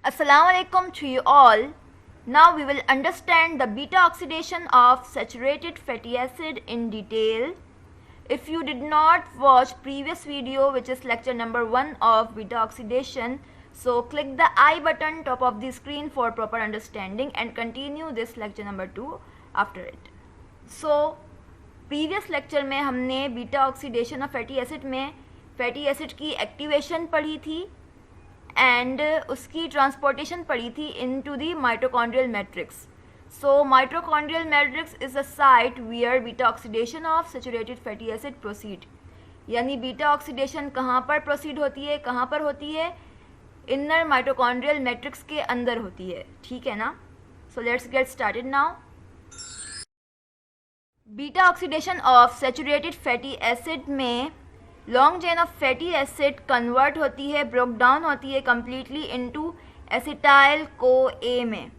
Assalamu alaikum to you all. Now we will understand the beta oxidation of saturated fatty acid in detail. If you did not watch previous video, which is lecture number 1 of beta oxidation, so click the I button top of the screen for proper understanding and continue this lecture number 2 after it. So previous lecture में हमने beta oxidation of fatty acid में fatty acid की activation पढ़ी थी and उसकी transportation पड़ी थी into the mitochondrial matrix. So mitochondrial matrix is a site wear beta oxidation of saturated fatty acid proceed. यानी बीटा ऑक्सीडेशन कहाँ पर प्रोसीड होती है, कहाँ पर होती है? इनर माइटोकॉन्ड्रियल मैट्रिक्स के अंदर होती है. ठीक है ना? So let's get started now. Beta oxidation of saturated fatty acid में long chain of fatty acid convert होती है, ब्रोक डाउन होती है कम्प्लीटली इनटू एसिटाइल को ए में.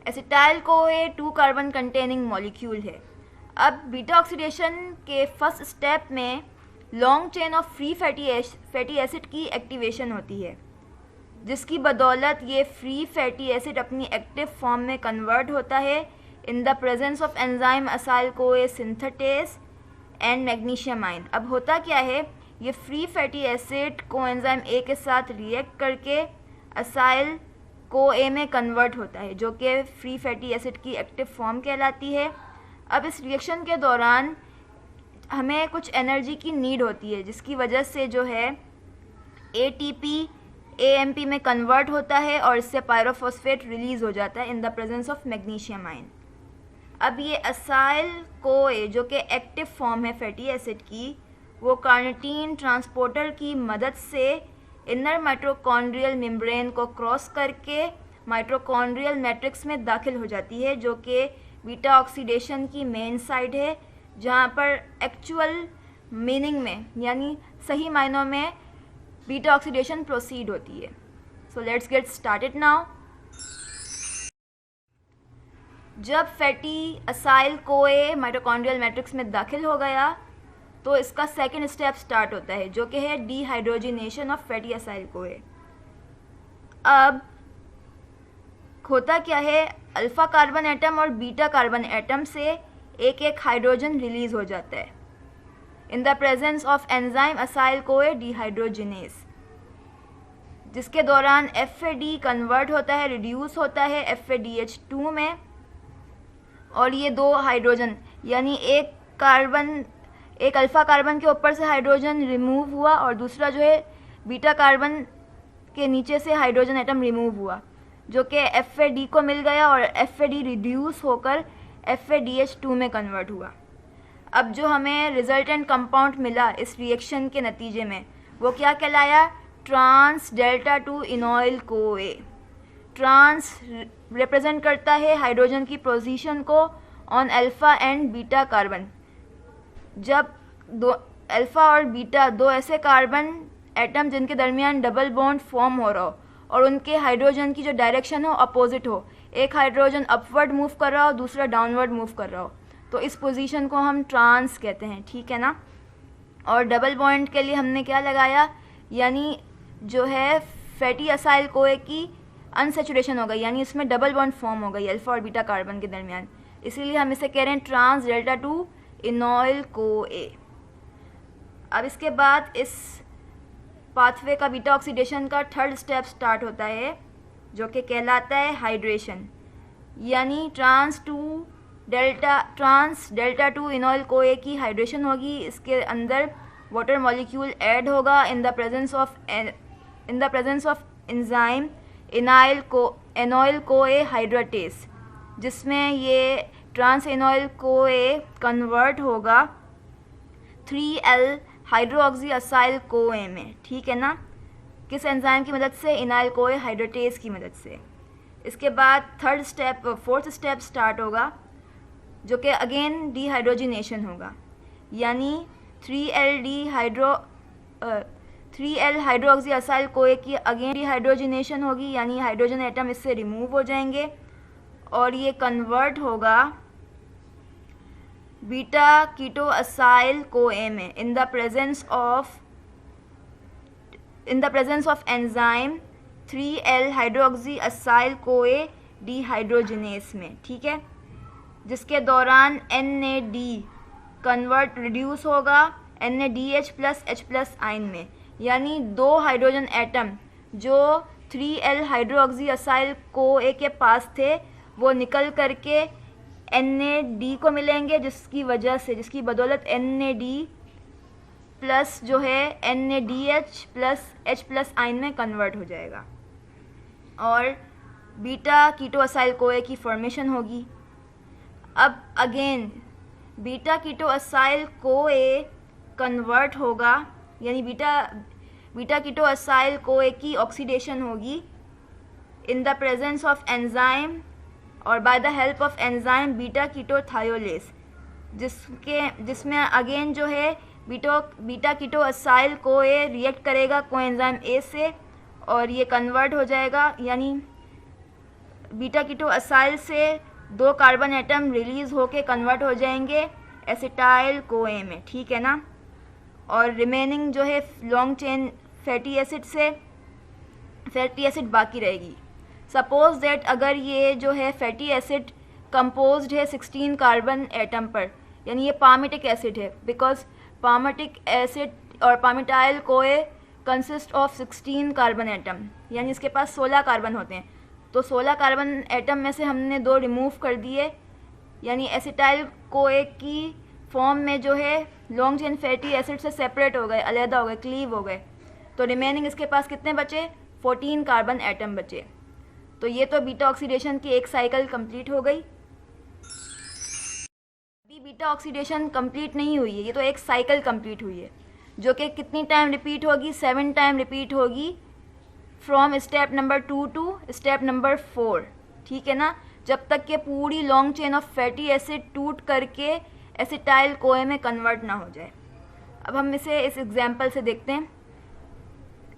एसिटाइल को ए 2 कार्बन कंटेनिंग मॉलिक्यूल है. अब बीटा ऑक्सीडेशन के फर्स्ट स्टेप में long chain of free fatty acid की एक्टिवेशन होती है, जिसकी बदौलत ये फ्री फैटी एसिड अपनी एक्टिव फॉर्म में कन्वर्ट होता है इन the presence of enzyme acyl को ए सिंथेटेस एंड मैग्नीशियम आयन. अब होता क्या है, ये free fatty acid coenzyme A के साथ रिएक्ट करके असाइल को ए में कन्वर्ट होता है, जो कि फ्री फैटी एसिड की एक्टिव फॉर्म कहलाती है. अब इस रिएक्शन के दौरान हमें कुछ एनर्जी की नीड होती है, जिसकी वजह से जो है एटीपी एएमपी में कन्वर्ट होता है और इससे पायरोफॉस्फेट रिलीज़ हो जाता है इन the presence of magnesium ion. अब ये असाइल को ए जो कि एक्टिव फॉर्म है फैटी एसिड की, वो कार्निटीन ट्रांसपोर्टर की मदद से इनर माइटोकॉन्ड्रियल मेम्ब्रेन को क्रॉस करके माइटोकॉन्ड्रियल मैट्रिक्स में दाखिल हो जाती है, जो कि बीटा ऑक्सीडेशन की मेन साइट है, जहाँ पर एक्चुअल मीनिंग में यानी सही मायनों में बीटा ऑक्सीडेशन प्रोसीड होती है. सो लेट्स गेट स्टार्टेड नाउ. जब फैटी असाइल को ए माइटोकॉन्ड्रियल मैट्रिक्स में दाखिल हो गया तो इसका सेकेंड स्टेप स्टार्ट होता है, जो कि है डीहाइड्रोजिनेशन ऑफ फैटी असाइल को ए. अब होता क्या है, अल्फा कार्बन एटम और बीटा कार्बन एटम से एक एक हाइड्रोजन रिलीज हो जाता है इन the presence of enzyme acyl को ए डीहाइड्रोजिनेस, जिसके दौरान एफ कन्वर्ट होता है, रिड्यूस होता है FADH2 में. और ये 2 हाइड्रोजन यानी एक अल्फ़ा कार्बन के ऊपर से हाइड्रोजन रिमूव हुआ और दूसरा जो है बीटा कार्बन के नीचे से हाइड्रोजन एटम रिमूव हुआ, जो कि FAD को मिल गया और FAD रिड्यूस होकर FADH2 में कन्वर्ट हुआ. अब जो हमें रिजल्टेंट कंपाउंड मिला इस रिएक्शन के नतीजे में, वो क्या कहलाया? ट्रांस डेल्टा 2 इनॉइल को ए. ट्रांस रिप्रेजेंट करता है हाइड्रोजन की पोजीशन को on alpha and beta carbon. जब दो अल्फ़ा और बीटा, 2 ऐसे कार्बन एटम जिनके दरमियान डबल बॉन्ड फॉर्म हो रहा हो और उनके हाइड्रोजन की जो डायरेक्शन हो अपोजिट हो, एक हाइड्रोजन अपवर्ड मूव कर रहा हो, दूसरा डाउनवर्ड मूव कर रहा हो, तो इस पोजीशन को हम ट्रांस कहते हैं. ठीक है ना? और डबल बॉन्ड के लिए हमने क्या लगाया, यानी जो है फैटी असाइल को ए की अनसेचुरेशन हो गई, यानी इसमें डबल बॉन्ड फॉर्म हो गई अल्फ़ा और बीटा कार्बन के दरमियान, इसीलिए हम इसे कह रहे हैं ट्रांस डेल्टा 2 इनॉइल को ए. अब इसके बाद इस पाथवे का बीटा ऑक्सीडेशन का थर्ड स्टेप स्टार्ट होता है, जो कि कहलाता है हाइड्रेशन. यानी ट्रांस डेल्टा 2 इनॉइल को ए की हाइड्रेशन होगी. इसके अंदर वाटर मॉलिक्यूल ऐड होगा in the presence of enzyme enoyl CoA हाइड्रेटेस, जिसमें ये ट्रांस एनॉइल को ए कन्वर्ट होगा 3L हाइड्रोक्सी असाइल को ए में. ठीक है ना? किस एंजाइम की मदद से? इनाइल को ए हाइड्रेटेस की मदद से. इसके बाद फोर्थ स्टेप स्टार्ट होगा, जो कि अगेन डीहाइड्रोजिनेशन होगा. यानी 3L हाइड्रोक्सी असाइल को ए की अगेन डीहाइड्रोजिनेशन होगी, यानी हाइड्रोजन एटम इससे रिमूव हो जाएंगे और ये कन्वर्ट होगा बीटा कीटो असाइल को ए में इन the presence of enzyme 3L hydroxy acyl कोए डिहाइड्रोजिनेस में, ठीक है, जिसके दौरान NAD कन्वर्ट रिड्यूस होगा NADH plus H plus ion में, यानी दो हाइड्रोजन एटम जो 3L हाइड्रोक्सी असाइल कोए के पास थे वो निकल करके NAD को मिलेंगे, जिसकी बदौलत NAD प्लस जो है NADH plus H plus ion में कन्वर्ट हो जाएगा और बीटा कीटो असाइल कोए की फॉर्मेशन होगी। अब again beta keto acyl CoA convert होगा, यानी बीटा कीटो असाइल कोए की ऑक्सीडेशन होगी in the presence of enzyme और by the help of enzyme beta keto thiolase, जिसमें अगेन जो है beta keto acyl CoA react करेगा कोएंजाइम ए से और ये कन्वर्ट हो जाएगा, यानी बीटा कीटो असाइल से दो कार्बन एटम रिलीज होके कन्वर्ट हो जाएंगे एसिटाइल कोए में, ठीक है ना। और रिमेनिंग जो है लॉन्ग चेन फैटी एसिड बाकी रहेगी। सपोज दैट अगर ये जो है फैटी एसिड कंपोज्ड है 16 कार्बन एटम पर, यानी ये पामिटिक एसिड है, बिकॉज पामिटिक एसिड और पामिटाइल कोए कंसिस्ट ऑफ 16 कार्बन एटम, यानी इसके पास 16 कार्बन होते हैं। तो 16 कार्बन एटम में से हमने दो रिमूव कर दिए, यानी एसिटाइल कोए की फॉर्म में जो है लॉन्ग चेन फैटी एसिड से सेपरेट हो गए, अलहदा हो गए, क्लीव हो गए। तो रिमेनिंग इसके पास कितने बचे? 14 कार्बन एटम बचे। तो ये तो बीटा ऑक्सीडेशन की एक साइकिल कंप्लीट हो गई। अभी बीटा ऑक्सीडेशन कंप्लीट नहीं हुई है, ये तो एक साइकिल कंप्लीट हुई है, जो कि कितनी टाइम रिपीट होगी? 7 टाइम रिपीट होगी from step number 2 to step number 4, ठीक है ना, जब तक कि पूरी long chain of fatty acid टूट करके एसिटाइल कोए में कन्वर्ट ना हो जाए। अब हम इसे इस एग्जाम्पल से देखते हैं।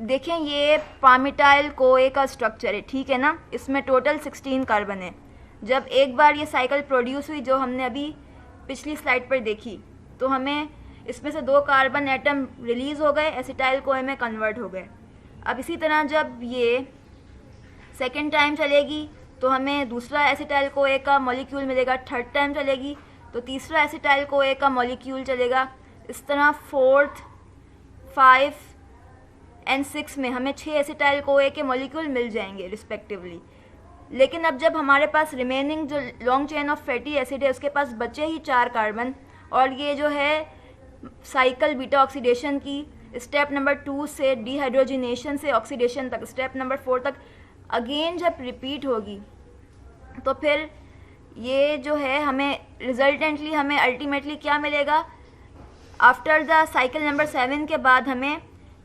देखें, ये पामिटाइल कोए का स्ट्रक्चर है, ठीक है ना, इसमें टोटल 16 कार्बन है। जब एक बार ये साइकिल प्रोड्यूस हुई, जो हमने अभी पिछली स्लाइड पर देखी, तो हमें इसमें से दो कार्बन एटम रिलीज हो गए, एसिटाइल कोए में कन्वर्ट हो गए। अब इसी तरह जब ये सेकेंड टाइम चलेगी तो हमें दूसरा एसिटाइल कोए का मॉलिक्यूल मिलेगा, थर्ड टाइम चलेगी तो तीसरा एसिटाइल कोए का मॉलिक्यूल चलेगा। इस तरह 4th, 5 एंड 6 में हमें 6 एसिटाइल कोए के मॉलिक्यूल मिल जाएंगे रिस्पेक्टिवली। लेकिन अब जब हमारे पास रिमेनिंग जो long chain of fatty acid है उसके पास बचे ही 4 कार्बन, और ये जो है साइकिल बीटा ऑक्सीडेशन की स्टेप नंबर 2 से डिहाइड्रोजिनेशन से ऑक्सीडेशन तक, स्टेप नंबर 4 तक अगेन जब रिपीट होगी, तो फिर ये जो है हमें रिजल्टेंटली हमें अल्टीमेटली क्या मिलेगा? आफ्टर द साइकिल नंबर 7 के बाद हमें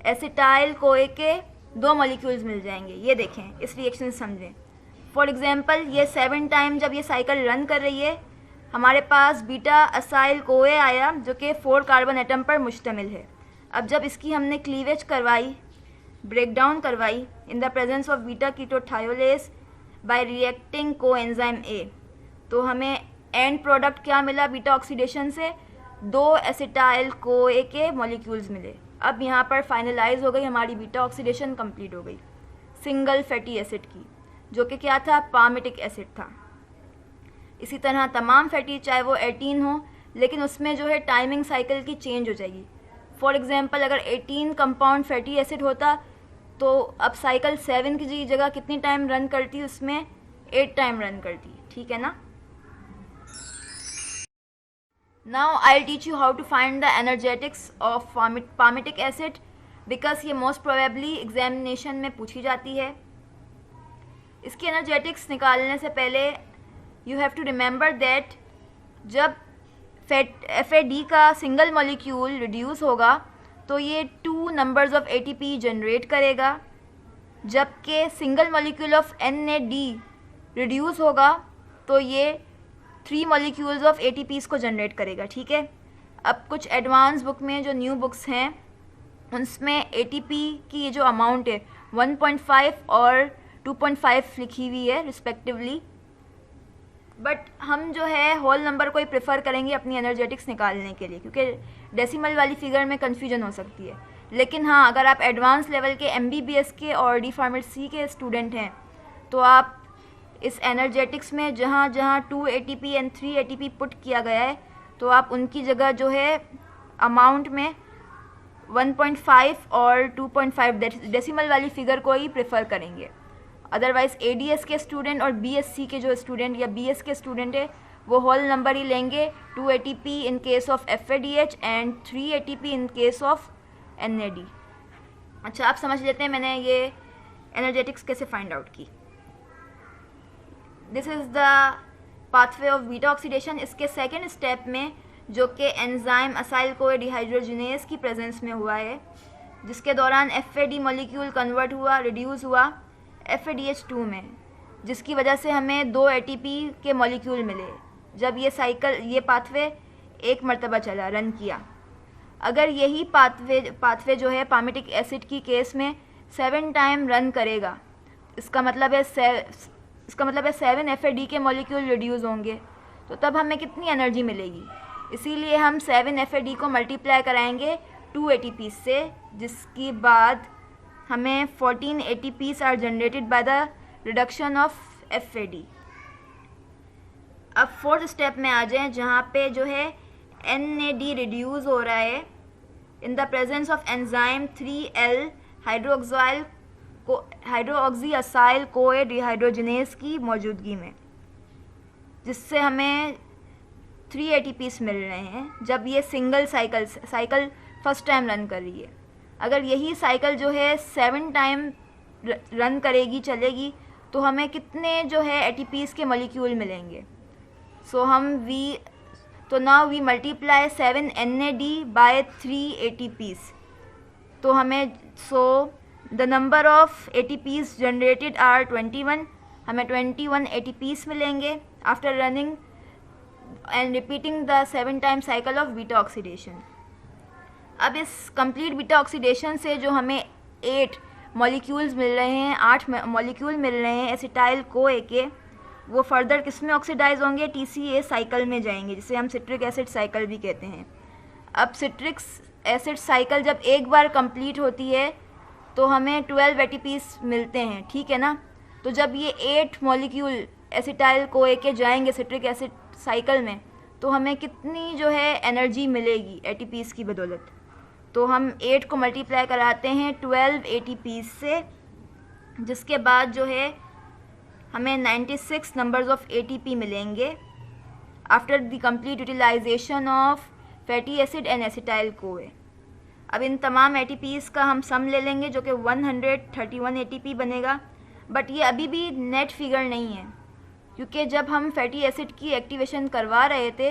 एसिटाइल कोए के 2 मॉलिक्यूल्स मिल जाएंगे। ये देखें, इस रिएक्शन समझें। फॉर एग्जांपल, ये 7 टाइम जब ये साइकिल रन कर रही है, हमारे पास बीटा असाइल कोए आया जो कि 4 कार्बन एटम पर मुश्तमिल है। अब जब इसकी हमने क्लीवेज करवाई, ब्रेकडाउन करवाई in the presence of beta ketothiolase by reacting coenzyme A, तो हमें एंड प्रोडक्ट क्या मिला? बीटा ऑक्सीडेशन से 2 एसिटाइल कोए के मॉलिक्यूल्स मिले। अब यहाँ पर फाइनलाइज हो गई हमारी बीटा ऑक्सीडेशन, कंप्लीट हो गई सिंगल फैटी एसिड की, जो कि क्या था? पामिटिक एसिड था। इसी तरह तमाम फैटी, चाहे वो 18 हो, लेकिन उसमें जो है टाइमिंग साइकिल की चेंज हो जाएगी। फॉर एग्जांपल, अगर 18 कंपाउंड फैटी एसिड होता तो अब साइकिल 7 की जगह कितनी टाइम रन करती? उसमें 8 टाइम रन करती, ठीक है ना। Now I teach you how to find the energetics of palmitic acid, because ये मोस्ट प्रोबेबली एग्जामिनेशन में पूछी जाती है। इसकी एनर्जेटिक्स निकालने से पहले you have to remember that जब FAD का सिंगल मॉलिक्यूल रिड्यूस होगा तो ये 2 नंबर्स ऑफ ATP जनरेट करेगा, जबकि single molecule of NAD reduce होगा तो ये 3 मॉलिक्यूल्स ऑफ ATPs को जनरेट करेगा, ठीक है। अब कुछ एडवांस बुक में, जो न्यू बुक्स हैं, उनमें ATP की ये जो अमाउंट है 1.5 और 2.5 लिखी हुई है रिस्पेक्टिवली, बट हम जो है होल नंबर को ही प्रेफर करेंगे अपनी एनर्जेटिक्स निकालने के लिए, क्योंकि डेसिमल वाली फिगर में कन्फ्यूजन हो सकती है। लेकिन हाँ, अगर आप एडवांस लेवल के MBBS के और डी फार्मेसी के स्टूडेंट हैं तो आप इस एनर्जेटिक्स में जहाँ जहाँ 2 ATP एंड 3 ATP पुट किया गया है तो आप उनकी जगह जो है अमाउंट में 1.5 और 2.5 डेसिमल वाली फिगर को ही प्रेफर करेंगे। अदरवाइज़ ADS के स्टूडेंट और BSc के जो स्टूडेंट या BS के स्टूडेंट है वो होल नंबर ही लेंगे, 2 ATP in case of FADH and 3 ATP in case of NAD। अच्छा, आप समझ लेते हैं मैंने ये एनर्जेटिक्स कैसे फाइंड आउट की। This is the pathway of beta oxidation. इसके सेकेंड स्टेप में, जो कि एंजाइम असाइल कोए डिहाइड्रोजिनेज की प्रेजेंस में हुआ है, जिसके दौरान FAD मॉलिक्यूल कन्वर्ट हुआ, रिड्यूस हुआ FADH2 में, जिसकी वजह से हमें 2 ATP के मॉलिक्यूल मिले जब ये पाथवे एक मरतबा चला, रन किया। अगर यही पाथवे जो है पामिटिक एसिड की केस में 7 टाइम रन करेगा, इसका मतलब है 7 FAD के मॉलिक्यूल रिड्यूस होंगे, तो तब हमें कितनी एनर्जी मिलेगी। इसीलिए हम 7 FAD को मल्टीप्लाई कराएंगे 2 ATP से, जिसके बाद हमें 14 ATPs are generated by the reduction of FAD। अब फोर्थ स्टेप में आ जाएं, जहाँ पे जो है NAD रिड्यूस हो रहा है इन the presence of enzyme 3L hydroxy acyl कोए डिहाइड्रोजिनेज की मौजूदगी में, जिससे हमें 3 ATPs मिल रहे हैं जब ये single cycle first time run कर रही है। अगर यही साइकिल जो है 7 टाइम रन करेगी, चलेगी, तो हमें कितने जो है ATPs के मॉलिक्यूल मिलेंगे। तो now we multiply 7 NAD by 3 ATPs, तो हमें the number of ATPs generated are 21, हमें 21 ATPs मिलेंगे after running and repeating the 7 time cycle of beta oxidation. अब इस कंप्लीट बीटा ऑक्सीडेशन से जो हमें 8 मॉलिक्यूल्स मिल रहे हैं, 8 मॉलिक्यूल मिल रहे हैं एसिटाइल कोए के, वो फर्दर किस में ऑक्सीडाइज होंगे, TCA साइकिल में जाएंगे, जिसे हम सिट्रिक एसिड साइकिल भी कहते हैं। अब सिट्रिक एसिड साइकिल जब एक बार कंप्लीट होती है तो हमें 12 ATPs मिलते हैं, ठीक है ना। तो जब ये 8 मॉलिक्यूल एसिटाइल कोए के जाएंगे सिट्रिक एसिड साइकिल में, तो हमें कितनी जो है एनर्जी मिलेगी ATPs की बदौलत। तो हम 8 को मल्टीप्लाई कराते हैं 12 ATPs से, जिसके बाद जो है हमें 96 नंबर्स ऑफ ATP मिलेंगे after the complete utilisation of fatty acid and acetyl CoA. अब इन तमाम ATPs का हम सम ले लेंगे, जो कि 131 ATP बनेगा। बट ये अभी भी नेट फिगर नहीं है, क्योंकि जब हम फैटी एसिड की एक्टिवेशन करवा रहे थे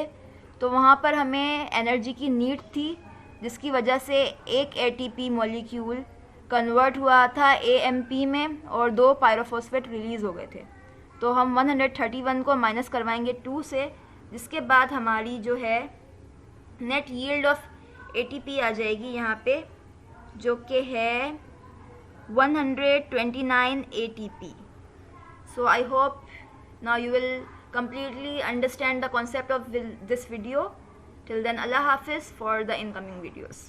तो वहाँ पर हमें एनर्जी की नीड थी, जिसकी वजह से एक ATP मॉलिक्यूल कन्वर्ट हुआ था AMP में और 2 पायरोफॉस्फेट रिलीज़ हो गए थे। तो हम 131 को माइनस करवाएंगे 2 से, जिसके बाद हमारी जो है नेट यील्ड ऑफ ATP आ जाएगी यहाँ पे, जो कि है 129 ATP। So I hope now you will completely understand the concept of this video. Till then, Allah Hafiz for the incoming videos.